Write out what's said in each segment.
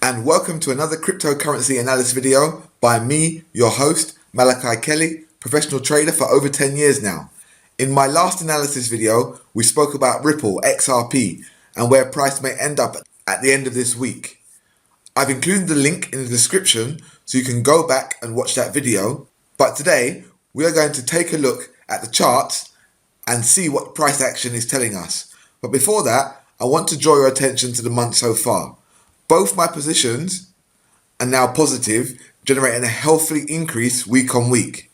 and welcome to another cryptocurrency analysis video by me, your host, Malachi Kelly, professional trader for over 10 years now. In my last analysis video, we spoke about Ripple, XRP, and where price may end up at the end of this week. I've included the link in the description so you can go back and watch that video. But today, we are going to take a look at the charts and see what price action is telling us. But before that, I want to draw your attention to the month so far. Both my positions are now positive, generating a healthy increase week on week.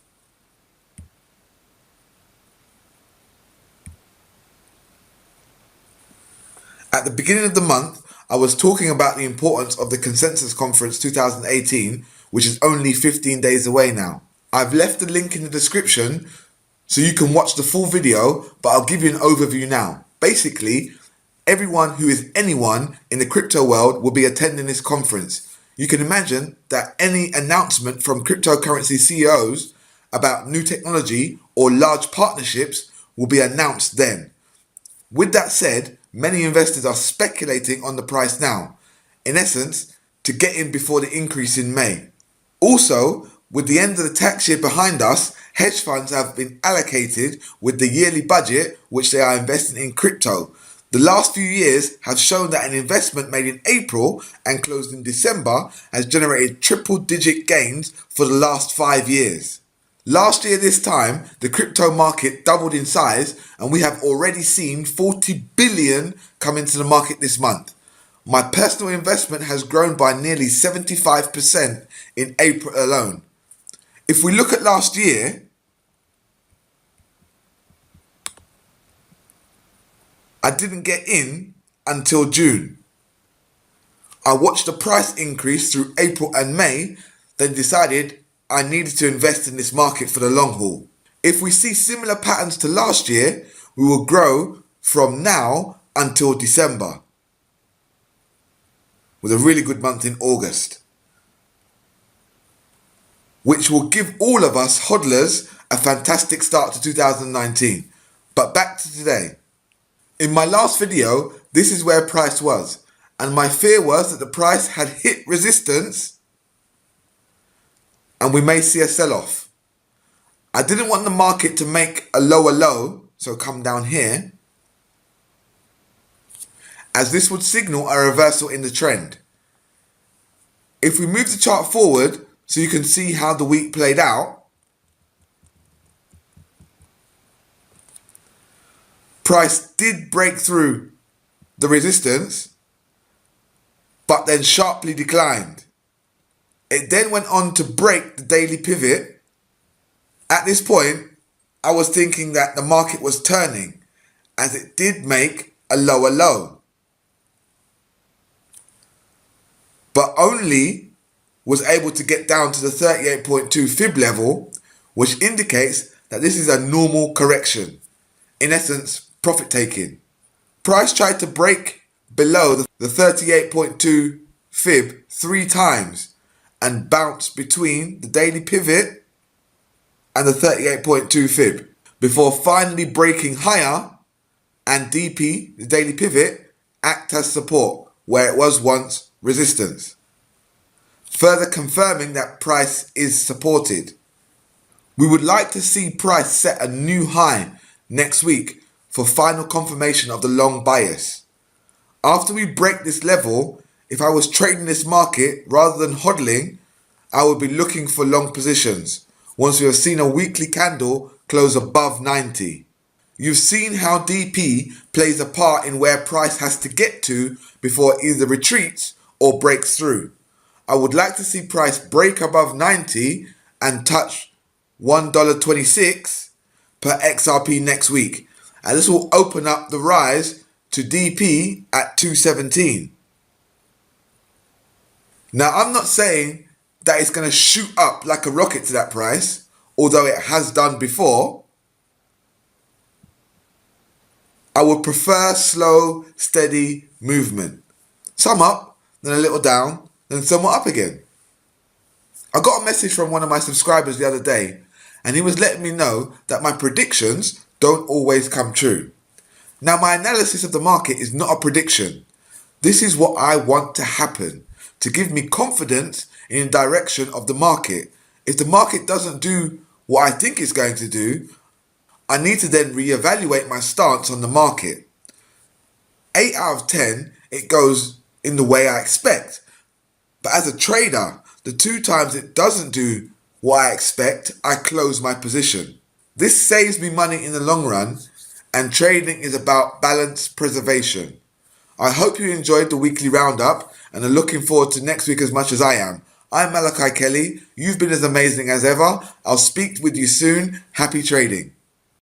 At the beginning of the month, I was talking about the importance of the Consensus Conference 2018, which is only 15 days away now. I've left the link in the description so you can watch the full video, but I'll give you an overview now. Basically, everyone who is anyone in the crypto world will be attending this conference. You can imagine that any announcement from cryptocurrency CEOs about new technology or large partnerships will be announced then. With that said, many investors are speculating on the price now, in essence, to get in before the increase in May. Also, with the end of the tax year behind us, hedge funds have been allocated with the yearly budget which they are investing in crypto. The last few years have shown that an investment made in April and closed in December has generated triple-digit gains for the last 5 years. Last year this time, the crypto market doubled in size and we have already seen 40 billion come into the market this month. My personal investment has grown by nearly 75% in April alone. If we look at last year, I didn't get in until June. I watched the price increase through April and May, then decided I needed to invest in this market for the long haul. If we see similar patterns to last year, we will grow from now until December, with a really good month in August, which will give all of us hodlers a fantastic start to 2019. But back to today. In my last video, this is where price was, and my fear was that the price had hit resistance and we may see a sell-off. I didn't want the market to make a lower low, so come down here, as this would signal a reversal in the trend. If we move the chart forward so you can see how the week played out, price did break through the resistance, but then sharply declined. It then went on to break the daily pivot. At this point, I was thinking that the market was turning, as it did make a lower low, but only was able to get down to the 38.2 fib level, which indicates that this is a normal correction. In essence, profit taking. Price tried to break below the 38.2 fib 3 times and bounced between the daily pivot and the 38.2 fib before finally breaking higher, and DP, the daily pivot, act as support where it was once resistance, further confirming that price is supported. We would like to see price set a new high next week for final confirmation of the long bias. After we break this level, if I was trading this market rather than hodling, I would be looking for long positions once we have seen a weekly candle close above 90. You've seen how DP plays a part in where price has to get to before it either retreats or breaks through. I would like to see price break above 90 and touch $1.26 per XRP next week. And this will open up the rise to DP at 217. Now, I'm not saying that it's going to shoot up like a rocket to that price, although it has done before. I would prefer slow, steady movement. Some up, then a little down, then somewhat up again. I got a message from one of my subscribers the other day, and he was letting me know that my predictions don't always come true. Now, my analysis of the market is not a prediction. This is what I want to happen. to give me confidence in the direction of the market. If the market doesn't do what I think it's going to do, I need to then reevaluate my stance on the market. 8 out of 10, it goes in the way I expect. But as a trader, the 2 times it doesn't do what I expect, I close my position. This saves me money in the long run, and trading is about balance preservation. I hope you enjoyed the weekly roundup and are looking forward to next week as much as I am. I'm Malachi Kelly. You've been as amazing as ever. I'll speak with you soon. Happy trading.